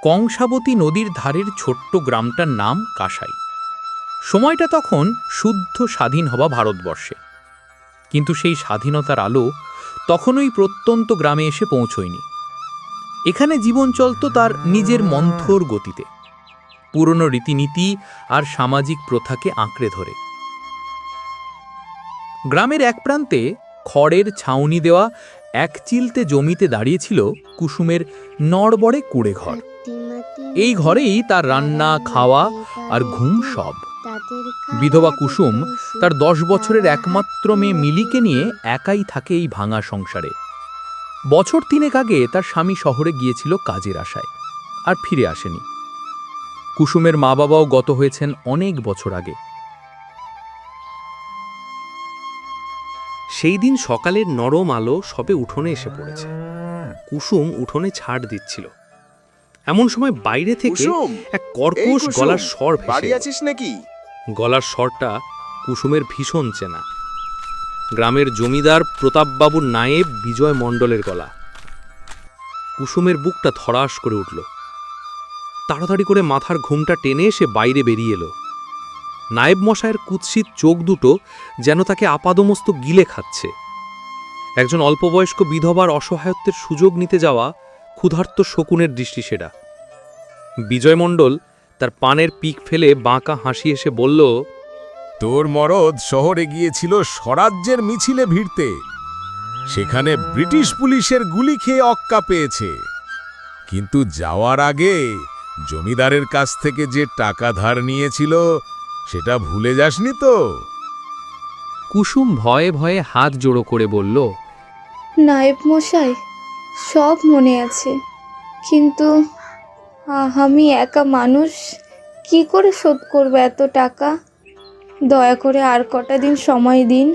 কংসাবতী নদীর ধারের ছোট্ট গ্রামটার নাম কাসাই। সময়টা তখন শুদ্ধ স্বাধীন হওয়া ভারতবর্ষে, কিন্তু সেই স্বাধীনতার আলো তখনই প্রত্যন্ত গ্রামে এসে পৌঁছয়নি। এখানে জীবন চলত তার নিজের মন্থর গতিতে, পুরনো রীতিনীতি আর সামাজিক প্রথাকে আঁকড়ে ধরে। গ্রামের এক প্রান্তে খড়ের ছাউনি দেওয়া এক চিলতে জমিতে দাঁড়িয়েছিল কুসুমের নড়বড়ে কুঁড়ে ঘর। এই ঘরেই তার রান্না, খাওয়া আর ঘুম সব। বিধবা কুসুম তার 10 বছরের একমাত্র মেয়ে মিলিকে নিয়ে একাই থাকে এই ভাঙা সংসারে। বছর 3 আগে তার স্বামী শহরে গিয়েছিল কাজের আশায়, আর ফিরে আসেনি। কুসুমের মা বাবাও গত হয়েছেন অনেক বছর আগে। সেই দিন সকালের নরম আলো সবে উঠোনে এসে পড়েছে। কুসুম উঠোনে ছাড় দিচ্ছিল। এমন সময় বাইরে থেকে এক কর্কশ গলার স্বর ভেসে এলো। গলার স্বরটা কুসুমের ভীষণ চেনা। গ্রামের জমিদার প্রতাপবাবুর নায়েব বিজয় মণ্ডলের গলা। কুসুমের বুকটা ধড়াস করে উঠল। তাড়াতাড়ি করে মাথার ঘুমটা টেনে সে বাইরে বেরিয়ে এলো। নায়েব মশায়ের কুৎসিত চোখ দুটো যেন তাকে আপাদমস্তক গিলে খাচ্ছে। একজন অল্পবয়স্ক বিধবার অসহায়ত্বের সুযোগ নিতে যাওয়া ক্ষুধার্ত শকুনের দৃষ্টি সেটা। বিজয় মণ্ডল তার পানের পিক ফেলে বাঁকা হাসি এসে বলল, তোর মরদ শহরে গিয়েছিল স্বরাজ্যের মিছিলে ভিড়তে। সেখানে ব্রিটিশ পুলিশের গুলি খেয়ে অক্কা পেয়েছে, কিন্তু যাওয়ার আগে জমিদারের কাছ থেকে যে টাকা ধার নিয়েছিল সেটা ভুলে যাসনি তো? কুসুম ভয়ে ভয়ে হাত জোড়ো করে বলল, নায়েব মশাই, সব মনে আছে, কিন্তু আমি একা মানুষ, কি করে শোধ করব এত টাকা? দয়া করে আর কটা দিন সময় দিন।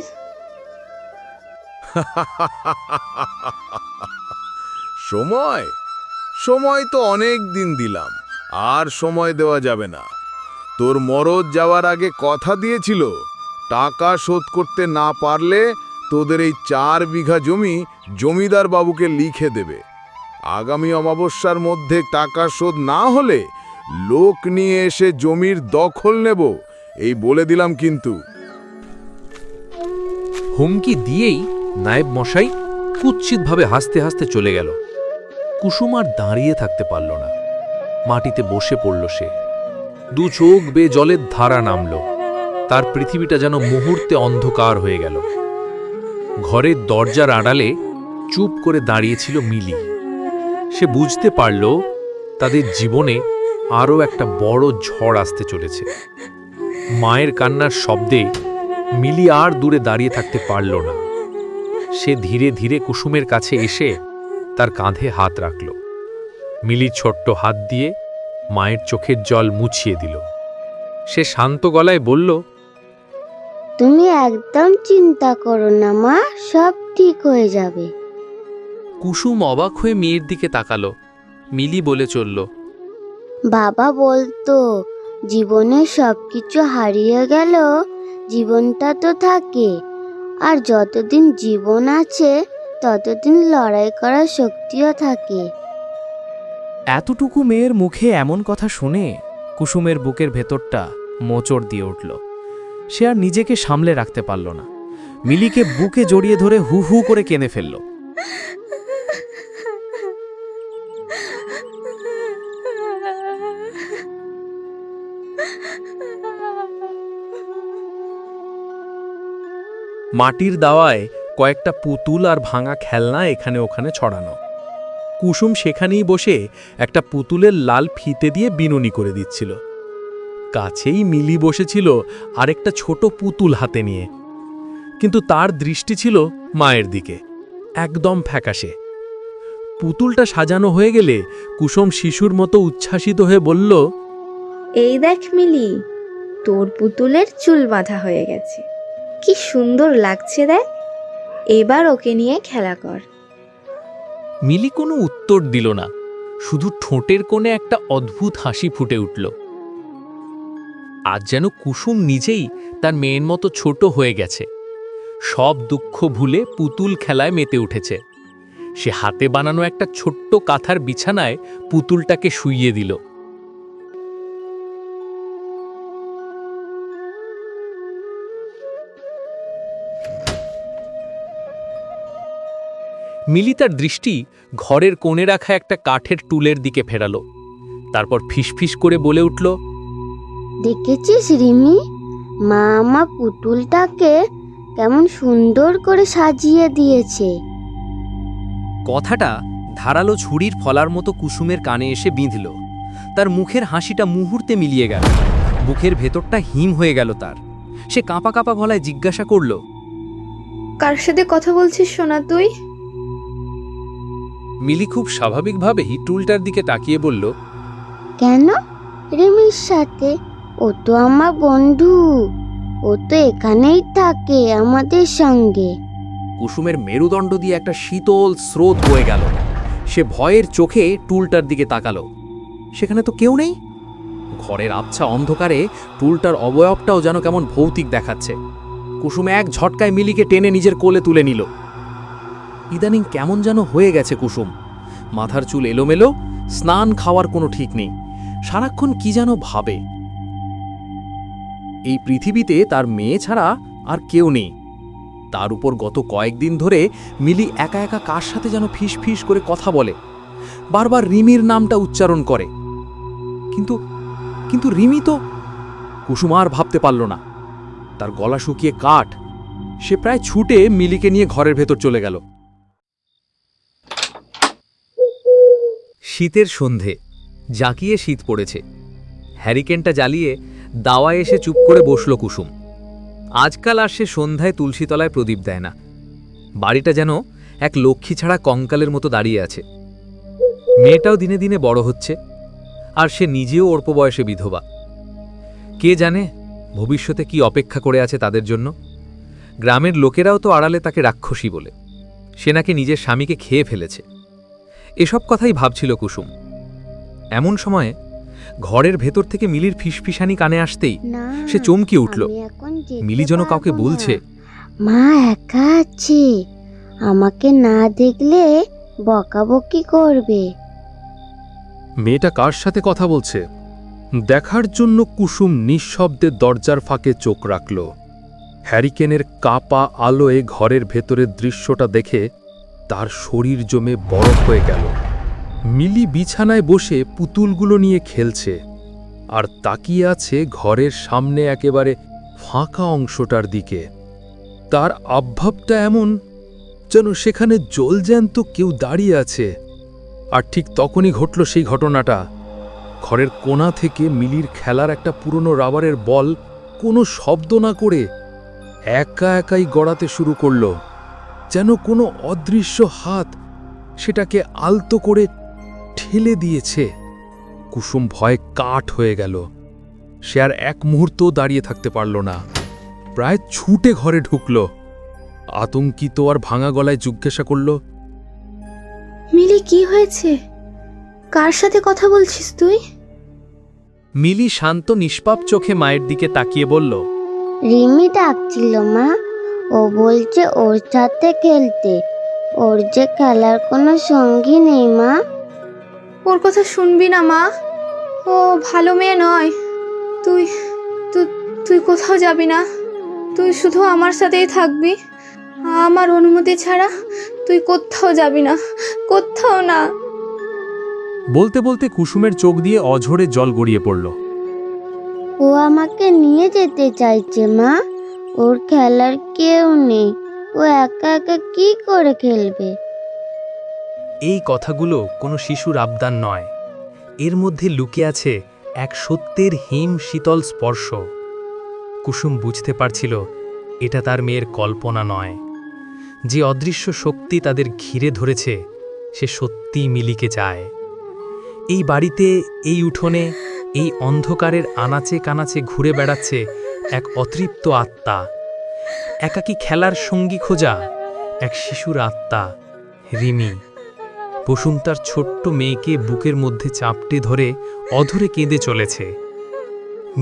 সময় সময় তো অনেক দিন দিলাম, আর সময় দেওয়া যাবে না। তোর মরদ যাওয়ার আগে কথা দিয়েছিল, টাকা শোধ করতে না পারলে তোদের এই 4 বিঘা জমি জমিদার বাবুকে লিখে দেবে। আগামী অমাবস্যার মধ্যে টাকা শোধ না হলে লোক নিয়ে এসে জমির দখল নেব, এই বলে দিলাম কিন্তু। হুমকি দিয়েই নায়েব মশাই কুৎসিতভাবে হাসতে হাসতে চলে গেল। কুসুম আর দাঁড়িয়ে থাকতে পারল না, মাটিতে বসে পড়ল সে। 2 চোখ বেয়ে জলের ধারা নামল। তার পৃথিবীটা যেন মুহূর্তে অন্ধকার হয়ে গেল। ঘরের দরজার আড়ালে চুপ করে দাঁড়িয়েছিল মিলি। সে বুঝতে পারল তাদের জীবনে আরও একটা বড় ঝড় আসতে চলেছে। মায়ের কান্নার শব্দে মিলি আর দূরে দাঁড়িয়ে থাকতে পারল না। সে ধীরে ধীরে কুসুমের কাছে এসে তার কাঁধে হাত রাখল। মিলি ছোট্ট হাত দিয়ে মায়ের চোখের জল মুছিয়ে দিল। সে শান্ত গলায় বলল, তুমি একদম চিন্তা করো না মা, সব ঠিক হয়ে যাবে। কুসুম অবাক হয়ে মেয়ের দিকে তাকালো। মিলি বলে চলল, বাবা বলতো জীবনে সবকিছু হারিয়ে গেল, জীবনটা তো থাকে, আর যতদিন জীবন আছে ততদিন লড়াই করার শক্তিও থাকে। এতটুকু মেয়ের মুখে এমন কথা শুনে কুসুমের বুকের ভেতরটা মোচড় দিয়ে উঠল। সে আর নিজেকে সামলে রাখতে পারল না। মিলিকে বুকে জড়িয়ে ধরে হু হু করে কেঁদে ফেলল। মাটির দাওয়ায় কয়েকটা পুতুল আর ভাঙা খেলনা এখানে ওখানে ছড়ানো। কুসুম সেখানেই বসে একটা পুতুলের লাল ফিতে দিয়ে বিনুনি করে দিচ্ছিল। কাছেই মিলি বসেছিল আরেকটা ছোট পুতুল হাতে নিয়ে, কিন্তু তার দৃষ্টি ছিল মায়ের দিকে, একদম ফ্যাকাশে। পুতুলটা সাজানো হয়ে গেলে কুসুম শিশুর মতো উচ্ছ্বাসিত হয়ে বলল, এই দেখ মিলি, তোর পুতুলের চুল বাঁধা হয়ে গেছে, কি সুন্দর লাগছে দেখ, এবার ওকে নিয়ে খেলা কর। মিলি কোনো উত্তর দিল না, শুধু ঠোঁটের কোণে একটা অদ্ভুত হাসি ফুটে উঠল। আজ যেন কুসুম নিজেই তার মেয়ের মতো ছোট হয়ে গেছে, সব দুঃখ ভুলে পুতুল খেলায় মেতে উঠেছে। সে হাতে বানানো একটা ছোট্ট কাঁথার বিছানায় পুতুলটাকে শুইয়ে দিল। মিলি তার দৃষ্টি ঘরের কোণে রাখা একটা কাঠের টুলের দিকে ফেরালো। তারপর ফিসফিস করে বলে উঠল, দেখেছিস রিমি, মা আমার পুতুলটাকে কেমন সুন্দর করে সাজিয়ে দিয়েছে। কথাটা ধারালো ছুরির ফলার মতো কুসুমের কানে এসে বিঁধল। তার মুখের হাসিটা মুহূর্তে মিলিয়ে গেল। বুকের ভেতরটা হিম হয়ে গেল তার। সে কাঁপা কাঁপা গলায় জিজ্ঞাসা করল, কার সাথে কথা বলছিস সোনা তুই? মিলি খুব স্বাভাবিকভাবেই টুলটার দিকে তাকিয়ে বলল, কেন? রিমির সাথে। ও তো আমার বন্ধু, ও তো এখানেই থাকে আমাদের সঙ্গে। কুসুমের মেরুদণ্ড দিয়ে একটা শীতল স্রোত বয়ে গেল। সে ভয়ের চোখে টুলটার দিকে তাকালো। সেখানে তো কেউ নেই। ঘরের আবছা অন্ধকারে টুলটার অবয়বটাও যেন কেমন ভৌতিক দেখাচ্ছে। কুসুম এক ঝটকায় মিলিকে টেনে নিজের কোলে তুলে নিল। ইদানিং কেমন যেন হয়ে গেছে কুসুম। মাথার চুল এলোমেলো, স্নান খাওয়ার কোনো ঠিক নেই। সারাক্ষণ কি যেন ভাবে। এই পৃথিবীতে তার মেয়ে ছাড়া আর কেউ নেই। তার উপর গত কয়েকদিন ধরে মিলি একা একা কার সাথে যেন ফিস ফিস করে কথা বলে, বারবার রিমির নামটা উচ্চারণ করে। কিন্তু কিন্তু রিমি তো। কুসুম আর ভাবতে পারল না। তার গলা শুকিয়ে কাঠ। সে প্রায় ছুটে মিলিকে নিয়ে ঘরের ভেতর চলে গেল। শীতের সন্ধে, জাঁকিয়ে শীত পড়েছে। হ্যারিকেনটা জ্বালিয়ে দাওয়ায় এসে চুপ করে বসল কুসুম। আজকাল আর সে সন্ধ্যায় তুলসীতলায় প্রদীপ দেয় না। বাড়িটা যেন এক লক্ষ্মী ছাড়া কঙ্কালের মতো দাঁড়িয়ে আছে। মেয়েটাও দিনে দিনে বড় হচ্ছে, আর সে নিজেও অল্প বয়সে বিধবা। কে জানে ভবিষ্যতে কি অপেক্ষা করে আছে তাদের জন্য। গ্রামের লোকেরাও তো আড়ালে তাকে রাক্ষসী বলে। সে নাকি নিজের স্বামীকে খেয়ে ফেলেছে। এসব কথাই ভাবছিল কুসুম। এমন সময়ে ঘরের ভেতর থেকে মিলির ফিসফিসানি কানে আসতেই না, সে চমকে উঠল। আমি এখন যেতে মিলি যেন কাউকে পারবো বলছে, না। মা একা আছে, আমাকে না দেখলে বকাবকি করবে। মেয়েটা কার সাথে কথা বলছে দেখার জন্য কুসুম নিঃশব্দে দরজার ফাঁকে চোখ রাখল। হ্যারিকেনের কাপা আলোয় ঘরের ভেতরের দৃশ্যটা দেখে তার শরীর জমে বরফ হয়ে গেল। মিলি বিছানায় বসে পুতুলগুলো নিয়ে খেলছে, আর তাকিয়ে আছে ঘরের সামনে একেবারে ফাঁকা অংশটার দিকে। তার আভাবটা এমন যেন সেখানে জ্বলজ্যান্ত কেউ দাঁড়িয়ে আছে। আর ঠিক তখনই ঘটল সেই ঘটনাটা। ঘরের কোণা থেকে মিলির খেলার একটা পুরনো রাবারের বল কোনো শব্দ না করে একা একাই গড়াতে শুরু করল। যেন কোনো অদৃশ্য হাত সেটাকে আলতো করে ঠেলে দিয়েছে। কুসুম ভয়ে কাঠ হয়ে গেল। সে আর এক মুহূর্তও দাঁড়িয়ে থাকতে পারল না। প্রায় ছুটে ঘরে ঢুকল। আতঙ্কিত আর ভাঙা গলায় জিজ্ঞাসা করল, মিলি কি হয়েছে? কার সাথে কথা বলছিস তুই? মিলি শান্ত নিষ্পাপ চোখে মায়ের দিকে তাকিয়ে বলল, রিমি ডাকছিল মা, ও বলছে ওর সাথে খেলতে। ওর যে খেলার কোনো সঙ্গী নেই মা। ওর কথা শুনবি না মা, ও ভালো মেয়ে নয়। তুই তুই তুই কোথাও যাবি না। তুই শুধু আমার সাথেই থাকবি। আমার অনুমতি ছাড়া তুই কোথাও যাবি না, কোথাও না। বলতে বলতে কুসুমের চোখ দিয়ে অঝরে জল গড়িয়ে পড়ল। ও আমাকে নিয়ে যেতে চাইছে মা। ওর খেলার কেউ নেই, ও একা একা কি করে খেলবে? এই কথাগুলো কোনো শিশুর আবদান নয়। এর মধ্যে লুকিয়ে আছে এক সত্যের হিম শীতল স্পর্শ। কুসুম বুঝতে পারছিল এটা তার মেয়ের কল্পনা নয়। যে অদৃশ্য শক্তি তাদের ঘিরে ধরেছে সে সত্যিই মিলিকে চায়। এই বাড়িতে, এই উঠোনে, এই অন্ধকারের আনাচে কানাচে ঘুরে বেড়াচ্ছে এক অতৃপ্ত আত্মা। একাকী খেলার সঙ্গী খোঁজা এক শিশুর আত্মা, রিমি। বসুন্তার ছোট্ট মেয়েকে বুকের মধ্যে চাপটে ধরে অধরে কেঁদে চলেছে।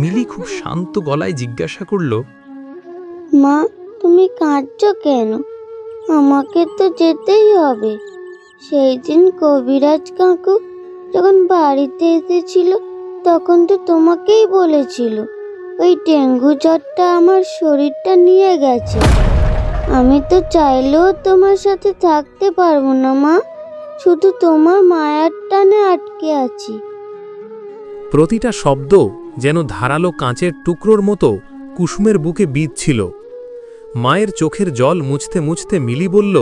মিলি খুব শান্ত গলায় জিজ্ঞাসা করল, মা, তুমি কাঁদছো কেন? আমাকে তো যেতেই হবে। সেই দিন কবিরাজ কাকু যখন বাড়িতে এসেছিল তখন তো তোমাকেই বলেছিল ওই ডেঙ্গু জ্বরটা আমার শরীরটা নিয়ে গেছে। আমি তো চাইলেও তোমার সাথে থাকতে পারবো না মা, শুধু তোমার মায়ার টানে আটকে আছি। প্রতিটা শব্দ যেন ধারালো কাঁচের টুকরোর মতো কুসুমের বুকে বিঁধছিল। মায়ের চোখের জল মুছতে মুছতে মিলি বলল,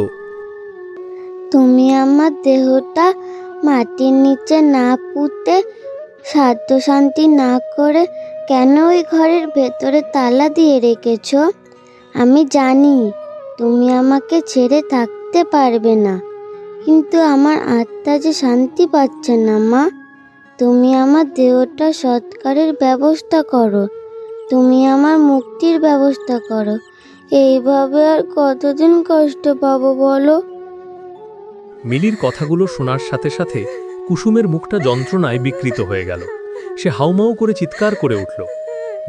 তুমি আমার দেহটা মাটির নিচে না পুঁতে সাধ্য শান্তি না করে কেন ওই ঘরের ভেতরে তালা দিয়ে রেখেছ? আমি জানি তুমি আমাকে ছেড়ে থাকতে পারবে না, কিন্তু আমার আত্মা যে শান্তি পাচ্ছে না মা। তুমি আমার দেহটা সৎকারের ব্যবস্থা করো, তুমি আমার মুক্তির ব্যবস্থা করো। এইভাবে আর কতদিন কষ্ট পাবো বলো? মিলির কথাগুলো শোনার সাথে সাথে কুসুমের মুখটা যন্ত্রণায় বিকৃত হয়ে গেল। সে হাউমাউ করে চিৎকার করে উঠল।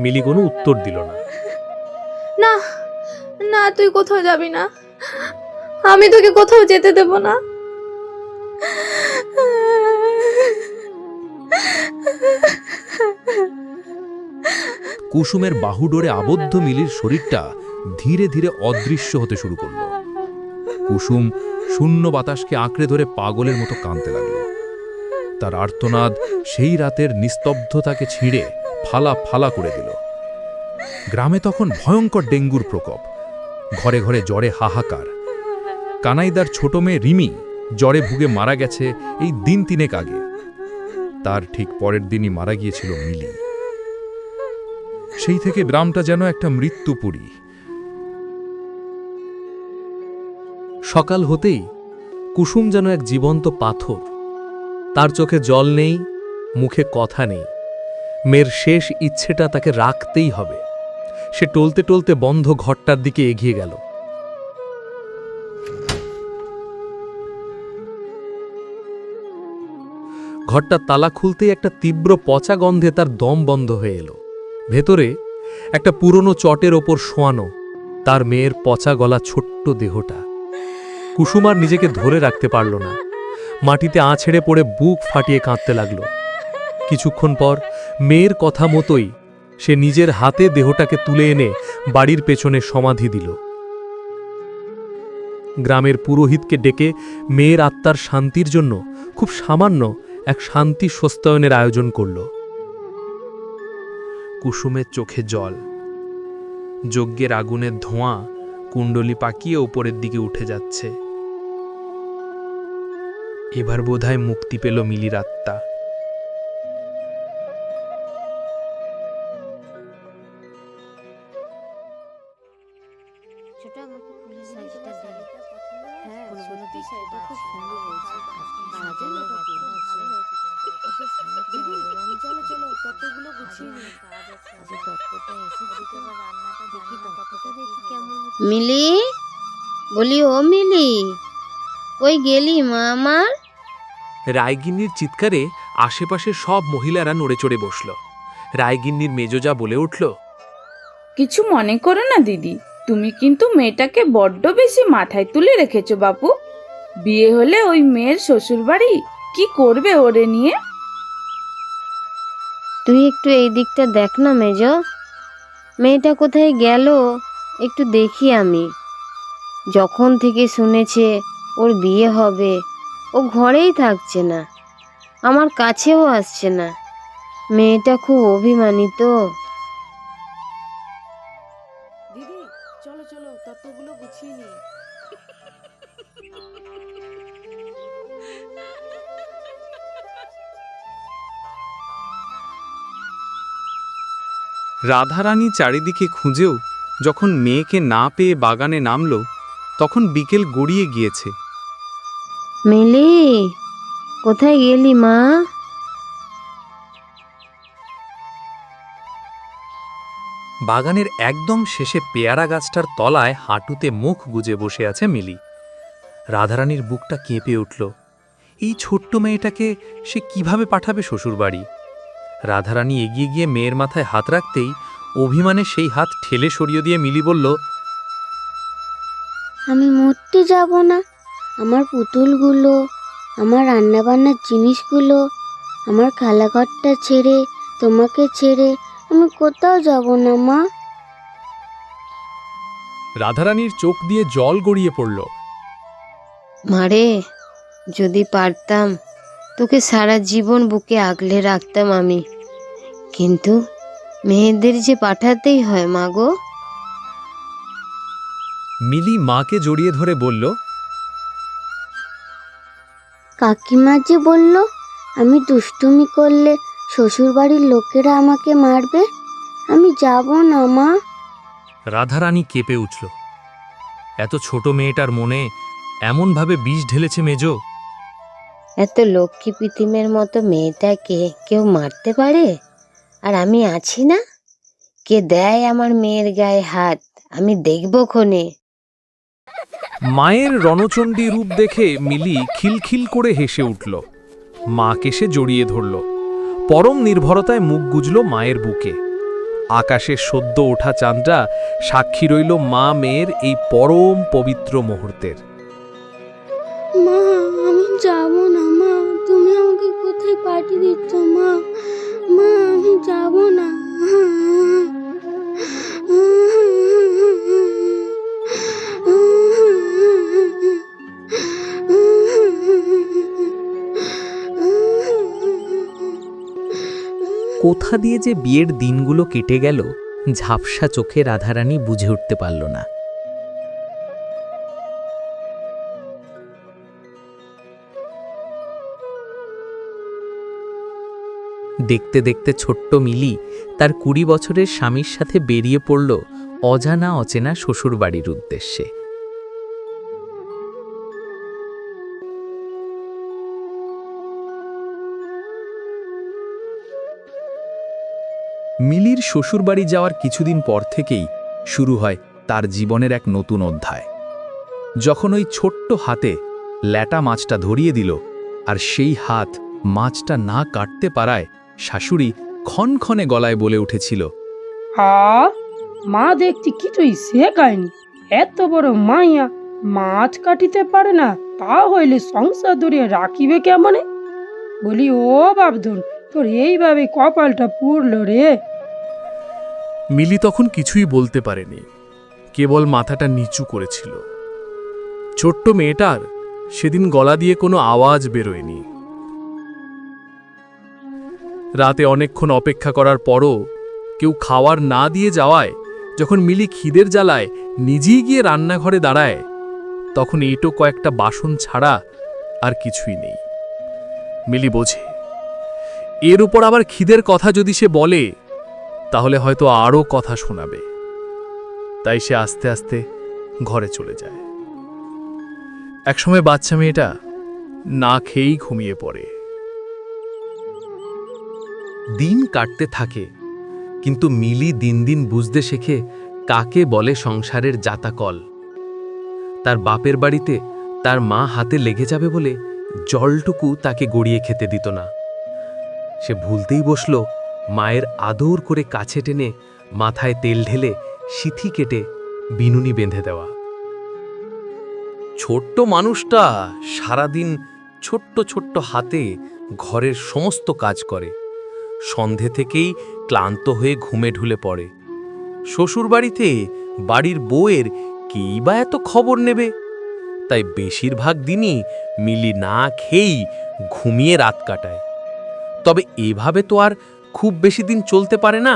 মিলি কোনো উত্তর দিল না। না না, তুই কোথাও যাবি না, আমি তোকে কোথাও যেতে দেব না। কুসুমের বাহুডোরে আবদ্ধ মিলির শরীরটা ধীরে ধীরে অদৃশ্য হতে শুরু করল। কুসুম শূন্য বাতাসকে আঁকড়ে ধরে পাগলের মতো কাঁদতে লাগল। তার আর্তনাদ সেই রাতের নিস্তব্ধতাকে ছিঁড়ে ফালা ফালা করে দিল। গ্রামে তখন ভয়ঙ্কর ডেঙ্গুর প্রকোপ। ঘরে ঘরে জ্বরে হাহাকার। কানাইদার ছোট মেয়ে রিমি জ্বরে ভুগে মারা গেছে এই দিন তিনেক আগে। তার ঠিক পরের দিনই মারা গিয়েছিল মিলি। সেই থেকে গ্রামটা যেন একটা মৃত্যুপুরী। সকাল হতেই কুসুম যেন এক জীবন্ত পাথর। তার চোখে জল নেই, মুখে কথা নেই। মেয়ের শেষ ইচ্ছেটা তাকে রাখতেই হবে। সে টলতে টলতে বন্ধ ঘরটার দিকে এগিয়ে গেল। ঘরটার তালা খুলতেই একটা তীব্র পচা গন্ধে তার দম বন্ধ হয়ে এলো। ভেতরে একটা পুরনো চটের ওপর শোয়ানো তার মেয়ের পচা গলা ছোট্ট দেহটা। কুসুম আর নিজেকে ধরে রাখতে পারল না। মাটিতে আছড়ে পড়ে বুক ফাটিয়ে কাঁদতে লাগল। কিছুক্ষণ পর মেয়ের কথা মতোই সে নিজের হাতে দেহটাকে তুলে এনে বাড়ির পেছনে সমাধি দিল। গ্রামের পুরোহিতকে ডেকে মেয়ের আত্মার শান্তির জন্য খুব সামান্য এক শান্তি সস্তায়নের আয়োজন করল। কুসুমের চোখে জল। যজ্ঞের আগুনের ধোঁয়া কুণ্ডলি পাকিয়ে ওপরের দিকে উঠে যাচ্ছে। এবার বোধহয় মুক্তি পেল মিলির আত্মা। মিলি, বলি ও মিলি, কই গেলি মা আমার? রায়গিন্নির চিৎকারে আশেপাশে সব মহিলারা নড়ে চড়ে বসল। রায়গিন্নির মেজোজা বলে উঠল, কিছু মনে করো না দিদি, তুমি কিন্তু মেয়েটাকে বড্ড বেশি মাথায় তুলে রেখেছো বাপু। বিয়ে হলে ওই মেয়ের শ্বশুরবাড়ি কি করবে ওরে নিয়ে? তুই একটু এই দিকটা দেখ না মেজ, মেয়েটা কোথায় গেল একটু দেখি আমি। যখন থেকে শুনেছে ওর বিয়ে হবে ও ঘরেই থাকছে না, আমার কাছেও আসছে না। মেয়েটা খুব অভিমানী তো। দিদি চলো চলো, তত্ত্বগুলো গুছিয়ে নি। রাধারানী চারিদিকে খুঁজেও যখন মেয়েকে না পেয়ে বাগানে নামল, তখন বিকেল গড়িয়ে গিয়েছে। মিলি, কোথায় গেলি মা? বাগানের একদম শেষে পেয়ারা গাছটার তলায় হাঁটুতে মুখ গুজে বসে আছে মিলি। রাধারানীর বুকটা কেঁপে উঠল। এই ছোট্ট মেয়েটাকে সে কিভাবে পাঠাবে শ্বশুরবাড়ি? রাধারানী এগিয়ে গিয়ে মেয়ের মাথায় হাত রাখতেই অভিমানে সেই হাত ঠেলে সরিয়ে দিয়ে মিলি বলল, আমি মরতে যাব না। আমার পুতুলগুলো, আমার রান্নাবান্নার জিনিসগুলো, আমার খালাঘরটা ছেড়ে, তোমাকে ছেড়ে আমি কোথাও যাব না মা। রাধারানীর চোখ দিয়ে জল গড়িয়ে পড়ল। মারে, যদি পারতাম তোকে সারা জীবন বুকে আগলে রাখতাম আমি, কিন্তু মেয়েদের যে পাঠাতেই হয় মা গো। মিলি মাকে জড়িয়ে ধরে বলল, কাকিমা যে বলল আমি দুষ্টুমি করলে শ্বশুরবাড়ির লোকেরা আমাকে মারবে, আমি যাব না মা। রাধারানী কেঁপে উঠল। এত ছোট মেয়েটার মনে এমনভাবে বিষ ঢেলেছে মেজ। এত লক্ষ্মী পিতিমের মতো মেয়েটাকে কেউ মারতে পারে? আর আমি আছি না, কে দেয় আমার মেয়ের গায়ে হাত, আমি দেখব ক্ষণে। মায়ের রণচণ্ডী রূপ দেখে মিলি খিলখিল করে হেসে উঠল। মাকে সে জড়িয়ে ধরল। পরম নির্ভরতায় মুখ গুজল মায়ের বুকে। আকাশে সদ্য ওঠা চাঁদটা সাক্ষী রইল মা মেয়ের এই পরম পবিত্র মুহূর্তের। মা আমি যাব না মা, তুমি আমাকে কোথায় পাঠিয়ে দিচ্ছ মা? মা আমি যাব না। কোথা দিয়ে যে বিয়ের দিনগুলো কেটে গেল ঝাপসা চোখে রাধারানী বুঝে উঠতে পারল না। দেখতে দেখতে ছোট্ট মিলি তার 20 বছরের স্বামীর সাথে বেরিয়ে পড়ল অজানা অচেনা শ্বশুরবাড়ির উদ্দেশ্যে। মিলির শ্বশুরবাড়ি যাওয়ার কিছুদিন পর থেকেই শুরু হয় তার জীবনের এক নতুন অধ্যায়। যখন ওই ছোট্ট হাতে ল্যাটা মাছটা ধরিয়ে দিল, আর সেই হাত মাছটা না কাটতে পারায় শাশুড়ি ক্ষণক্ষণে গলায় বলে উঠেছিল, মা দেখছি কিছুই শেখায়নি, এত বড় মাইয়া মাছ কাটিতে পারে না, তা হইলে সংসার ধরিয়ে রাখিবে কেমনে? বলি ও বাবধন, তোর এইভাবে কপালটা পুড়ল রে। মিলি তখন কিছুই বলতে পারেনি, কেবল মাথাটা নিচু করেছিল। ছোট্ট মেয়েটার সেদিন গলা দিয়ে কোনো আওয়াজ বেরোয়নি। রাতে অনেকক্ষণ অপেক্ষা করার পরও কেউ খাওয়ার না দিয়ে যাওয়ায় যখন মিলি খিদের জ্বালায় নিজেই গিয়ে রান্নাঘরে দাঁড়ায়, তখন এইটো কয়েকটা বাসন ছাড়া আর কিছুই নেই। মিলি বোঝে এর উপর আবার খিদের কথা যদি সে বলে তাহলে হয়তো আরও কথা শোনাবে, তাই সে আস্তে আস্তে ঘরে চলে যায়। একসময় বাচ্চা মেয়েটা না খেয়েই ঘুমিয়ে পড়ে। দিন কাটতে থাকে, কিন্তু মিলি দিন দিন বুঝতে শেখে কাকে বলে সংসারের জাতাকল। তার বাপের বাড়িতে তার মা হাতে লেগে যাবে বলে জলটুকু তাকে গড়িয়ে খেতে দিত না। সে ভুলতেই বসল মায়ের আদর করে কাছে টেনে মাথায় তেল ঢেলে সিথি কেটে বিনুনি বেঁধে দেওয়া। ছোট্ট মানুষটা সারাদিন ছোট্ট ছোট্ট হাতে ঘরের সমস্ত কাজ করে। সন্ধে থেকেই ক্লান্ত হয়ে ঘুমে ঢুলে পড়ে। শ্বশুরবাড়িতে বাড়ির বউয়ের কেই বা এত খবর নেবে, তাই বেশিরভাগ দিনই মিলি না খেয়েই ঘুমিয়ে রাত কাটায়। তবে এভাবে তো আর খুব বেশি দিন চলতে পারে না।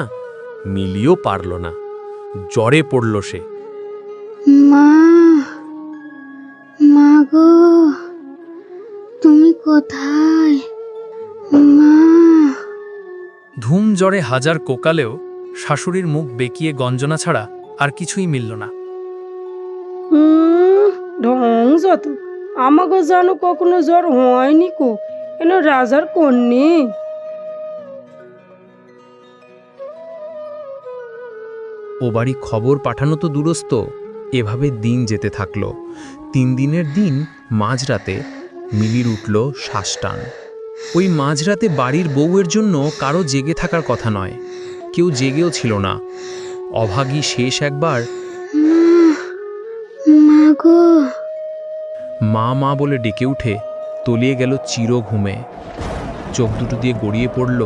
মিলিও পারল না, জ্বরে পড়ল সে। মা, মা গো, তুমি কোথায়? মা। ধুম জ্বরে হাজার কোকালেও শাশুড়ির মুখ বেঁকিয়ে গঞ্জনা ছাড়া আর কিছুই মিলল না। ঢং যত, আমাকে জানো কখনো জ্বর হয়নি কো, এন রাজার কন্যে। ও বাড়ি খবর পাঠানো তো দূরস্থ, এভাবে দিন যেতে থাকল। 3 দিনের দিন মাঝরাতে মিলির উঠল শ্বাসটান। ওই মাঝরাতে বাড়ির বউয়ের জন্য কারো জেগে থাকার কথা নয়, কেউ জেগেও ছিল না। অভাগী শেষ একবার মা গো, মা মা বলে ডেকে উঠে তলিয়ে গেল চির ঘুমে। চোখ দুটো দিয়ে গড়িয়ে পড়ল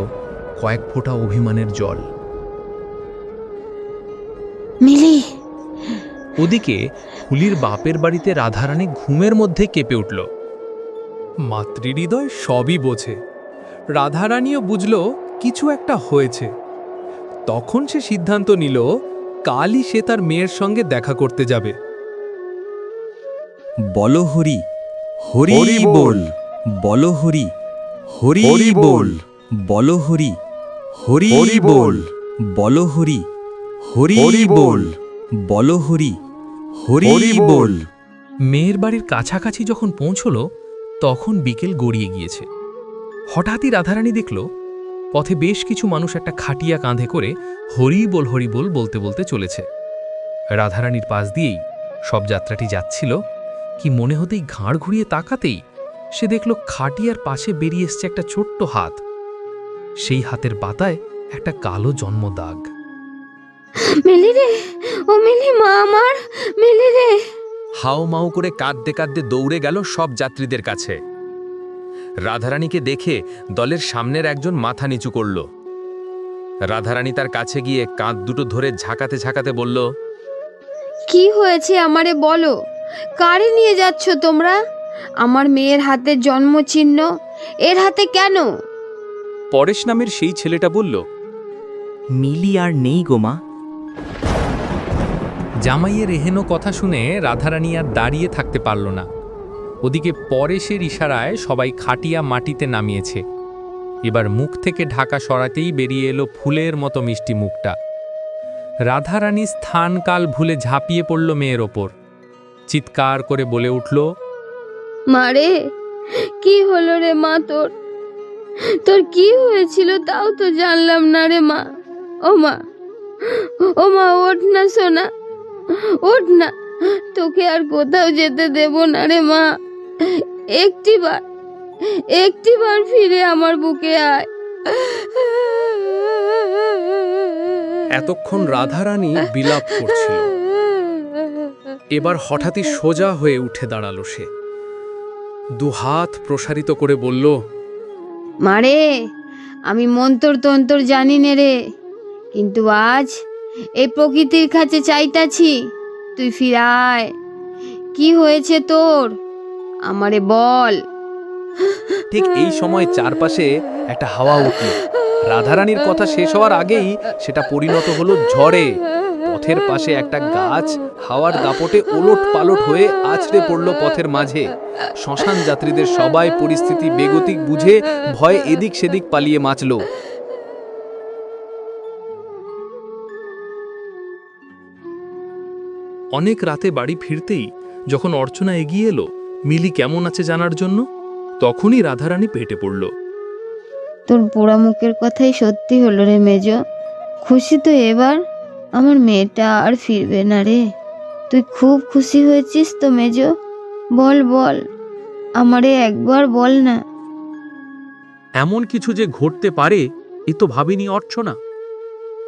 কয়েক ফোঁটা অভিমানের জল। মিলি, ওদিকে হুলির বাপের বাড়িতে রাধারানী ঘুমের মধ্যে কেঁপে উঠল। মাতৃহৃদয় সবই বোঝে। রাধারানীও বুঝল কিছু একটা হয়েছে। তখন সে সিদ্ধান্ত নিল কালই সে তার মেয়ের সঙ্গে দেখা করতে যাবে। বলো হরি, হরি বল, বলো হরি, হরি বল, বলো হরি, হরি বল, বলো হরি, হরি বল, বলো হরি, হরি বল। মেয়ের বাড়ির কাছাকাছি যখন পৌঁছল তখন বিকেল গড়িয়ে গিয়েছে। হঠাৎই রাধারানী দেখল পথে বেশ কিছু মানুষ একটা খাটিয়া কাঁধে করে হরি বল বলতে বলতে চলেছে। রাধারানীর পাশ দিয়েই সব যাত্রাটি যাচ্ছিল কি মনে হতেই ঘাড় ঘুরিয়ে তাকাতেই সে দেখল খাটিয়ার পাশে বেরিয়ে এসছে একটা ছোট্ট হাত। সেই হাতের পাতায় একটা কালো জন্ম দাগ। মিলি রে, ও মিলি, মা আমার, মিলি রে। হাও মাও করে কাঁদতে কাঁদতে দৌড়ে গেল সব যাত্রীদের কাছে। রাধারানীকে দেখে দলের সামনের একজন মাথা নিচু করল। রাধারানী তার কাছে গিয়ে কাঁধ দুটো ধরে ঝাঁকাতে ঝাঁকাতে বলল, কি হয়েছে আমারে বলো, কারে নিয়ে যাচ্ছ তোমরা? আমার মেয়ের হাতের জন্মচিহ্ন এর হাতে কেন? পরেশ নামের সেই ছেলেটা বলল, মিলি আর নেই গো মা। জামাইয়ের এহেনো কথা শুনে রাধারানী আর দাঁড়িয়ে থাকতে পারল না। ওদিকে পরেশের ইশারায় সবাই খাটিয়া মাটিতে নামিয়েছে। এবার মুখ থেকে ঢাকা সরাতেই বেরিয়ে এলো ফুলের মতো মিষ্টি মুখটা। রাধারানী স্থান কাল ভুলে ঝাঁপিয়ে পড়ল মেয়ের ওপর। চিৎকার করে বলে উঠল, মারে, কি হলো রে মা? তোর কি হয়েছিল তাও তো জানলাম না রে মা। ও মা, ও মা, ওঠ না সোনা, ওঠ না, তোকে আর কোথাও যেতে দেব না রে মা। একটিবার ফিরে আমার বুকে আয়। এতক্ষণ রাধারানী বিলাপ করছিল। এবার হঠাৎই সোজা হয়ে উঠে দাঁড়ালো সে। দুহাত প্রসারিত করে বলল, মারে, আমি মন্তর তন্তর জানি নে রে, কিন্তু আজ এই প্রকৃতির কাছে চাইতাছি, তুই ফিরায়। কি হয়েছে তোর, আমারে বল। ঠিক এই সময় চারপাশে একটা হাওয়া উঠল। রাধারানীর কথা শেষ হওয়ার আগেই সেটা পরিণত হলো ঝড়ে। পথের পাশে একটা গাছ হাওয়ার দাপটে ওলট পালট হয়ে আছড়ে পড়ল পথের মাঝে। শ্মশান যাত্রীদের সবাই পরিস্থিতি বেগতিক বুঝে ভয়ে এদিক সেদিক পালিয়ে বাঁচল। অনেক রাতে বাড়ি ফিরতেই যখন অর্চনা এগিয়ে এলো মিলি কেমন আছে জানার জন্য, তখনই রাধারানী পেটে পড়ল। তোর পোড়া মুখের কথাই সত্যি হলো রে মেজ। খুশি তো এবার আমার মেয়েটা আর ফিরবে না রে? তুই খুব খুশি হয়েছিস তো মেজ? বল বল, আমারে একবার বল না। এমন কিছু যে ঘটতে পারে এ তো ভাবিনি অর্চনা।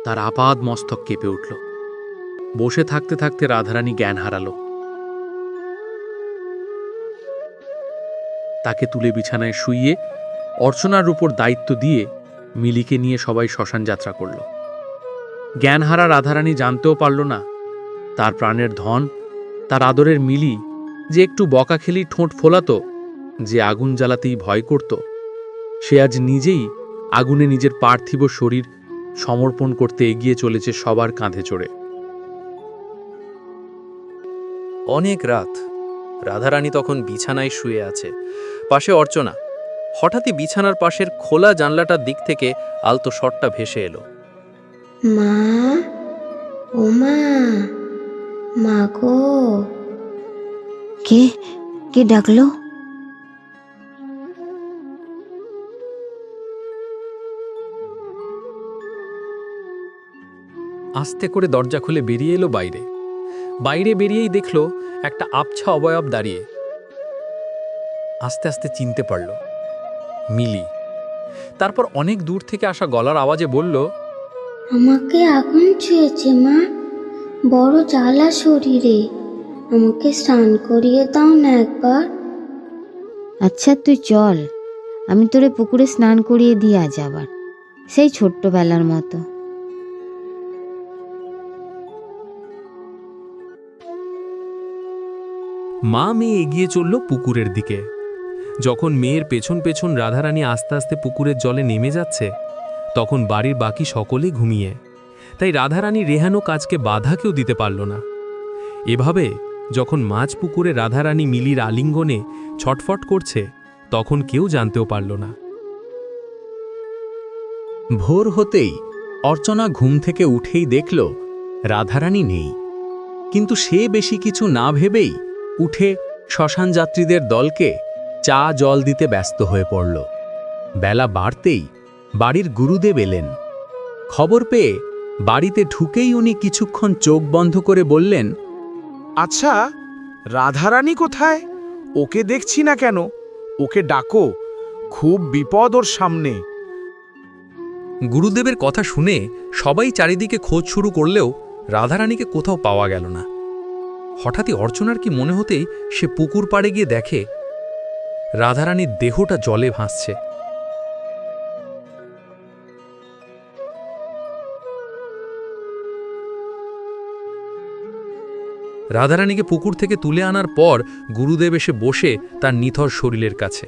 তার আপাদ মস্তক কেঁপে উঠল। বসে থাকতে থাকতে রাধারানী জ্ঞান হারালো। তাকে তুলে বিছানায় শুইয়ে অর্চনার উপর দায়িত্ব দিয়ে মিলিকে নিয়ে সবাই শ্মশান যাত্রা করল। জ্ঞানহারা রাধারানী জানতেও পারল না তার প্রাণের ধন, তার আদরের মিলি যে একটু বকা খেলি ঠোঁট ফোলাতো, যে আগুন জ্বালাতেই ভয় করত, সে আজ নিজেই আগুনে নিজের পার্থিব শরীর সমর্পণ করতে এগিয়ে চলেছে সবার কাঁধে চড়ে। অনেক রাত। রাধারানী তখন বিছানায় শুয়ে আছে, পাশে অর্চনা। হঠাৎই বিছানার পাশের খোলা জানলাটার দিক থেকে আলতো শটটা ভেসে এলো। মা, ও মা, মা গো। কে ডাকলো? আস্তে করে দরজা খুলে বেরিয়ে এলো বাইরে। বাইরে বেরিয়েই দেখল একটা আবছা অবয়ব দাঁড়িয়ে। আস্তে আস্তে চিনতে পারল মিলি। তারপর অনেক দূর থেকে আসা গলার আওয়াজে বলল, আমাকে আগুন ছুঁয়েছে মা, বড় জ্বালা শরীরে, আমাকে স্নান করিয়ে দাও না একবার। আচ্ছা তুই চল, আমি তোরে পুকুরে স্নান করিয়ে দিয়ে আজ আবার, সেই ছোট্টবেলার মতো। মা মেয়ে এগিয়ে চলল পুকুরের দিকে। যখন মেয়ের পেছন পেছন রাধারানী আস্তে আস্তে পুকুরের জলে নেমে যাচ্ছে, তখন বাড়ির বাকি সকলে ঘুমিয়ে। তাই রাধারানী রেহানো কাজকে বাধা কেউ দিতে পারল না। এভাবে যখন মাছ পুকুরে রাধারানী মিলির আলিঙ্গনে ছটফট করছে, তখন কেউ জানতেও পারল না। ভোর হতেই অর্চনা ঘুম থেকে উঠেই দেখল রাধারানী নেই। কিন্তু সে বেশি কিছু না ভেবেই উঠে শ্মশান যাত্রীদের দলকে চা জল দিতে ব্যস্ত হয়ে পড়ল। বেলা বাড়তেই বাড়ির গুরুদেব এলেন। খবর পেয়ে বাড়িতে ঢুকেই উনি কিছুক্ষণ চোখ বন্ধ করে বললেন, আচ্ছা, রাধারানী কোথায়? ওকে দেখছি না কেন? ওকে ডাকো, খুব বিপদ ওর সামনে। গুরুদেবের কথা শুনে সবাই চারিদিকে খোঁজ শুরু করলেও রাধারানীকে কোথাও পাওয়া গেল না। হঠাৎই অর্চনার কি মনে হতেই সে পুকুর পাড়ে গিয়ে দেখে রাধারানীর দেহটা জলে ভাসছে। রাধারানীকে পুকুর থেকে তুলে আনার পর গুরুদেব এসে বসে তার নিথর শরীরের কাছে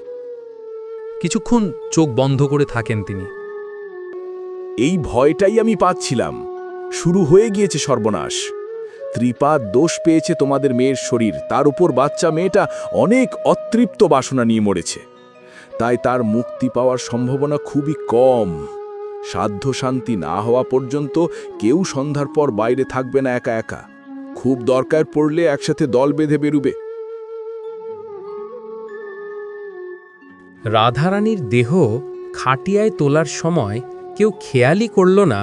কিছুক্ষণ চোখ বন্ধ করে থাকেন তিনি। এই ভয়টাই আমি পাচ্ছিলাম। শুরু হয়ে গিয়েছে সর্বনাশ। ত্রিপাদ দোষ পেয়েছে তোমাদের মেয়ের শরীর, তার উপর বাচ্চা মেয়েটা অনেক অতৃপ্ত বাসনা নিয়ে মরেছে। তাই তার মুক্তি পাওয়ার সম্ভাবনা খুবই কম। সাধ্য শান্তি না হওয়া পর্যন্ত কেউ সন্ধ্যার পর বাইরে থাকবে না একা একা। খুব দরকার পড়লে একসাথে দল বেঁধে বেরুবে। রাধারানীর দেহ খাটিয়ায় তোলার সময় কেউ খেয়ালই করল না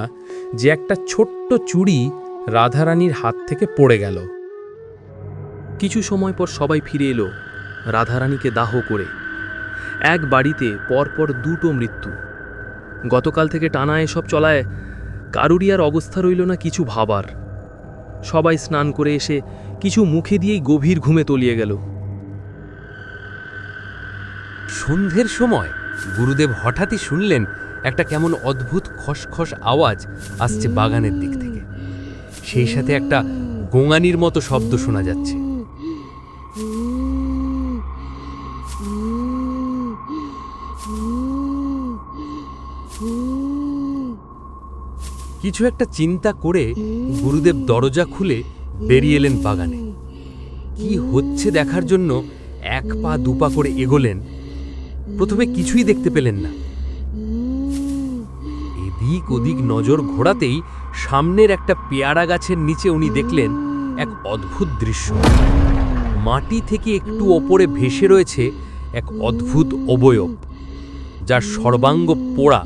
যে একটা ছোট্ট চুড়ি রাধারানীর হাত থেকে পড়ে গেল। কিছু সময় পর সবাই ফিরে এলো রাধারানীকে দাহ করে। এক বাড়িতে পরপর দুটো মৃত্যু। গতকাল থেকে টানা এসব চলায় কারুরই আর অবস্থা রইল না কিছু ভাবার। সবাই স্নান করে এসে কিছু মুখে দিয়েই গভীর ঘুমে তলিয়ে গেল। সন্ধ্যের সময় গুরুদেব হঠাৎই শুনলেন একটা কেমন অদ্ভুত খসখস আওয়াজ আসছে বাগানের দিক থেকে। সেই সাথে একটা গোঙানির মতো শব্দ শোনা যাচ্ছে। কিছু একটা চিন্তা করে গুরুদেব দরজা খুলে বেরিয়ে এলেন বাগানে। কি হচ্ছে দেখার জন্য এক পা দুপা করে এগোলেন। প্রথমে কিছুই দেখতে পেলেন না। এদিক ওদিক নজর ঘোরাতেই সামনের একটা পেয়ারা গাছের নিচে উনি দেখলেন এক অদ্ভুত দৃশ্য। মাটি থেকে একটু ওপরে ভেসে রয়েছে এক অদ্ভুত অবয়ব, যার সর্বাঙ্গ পোড়া।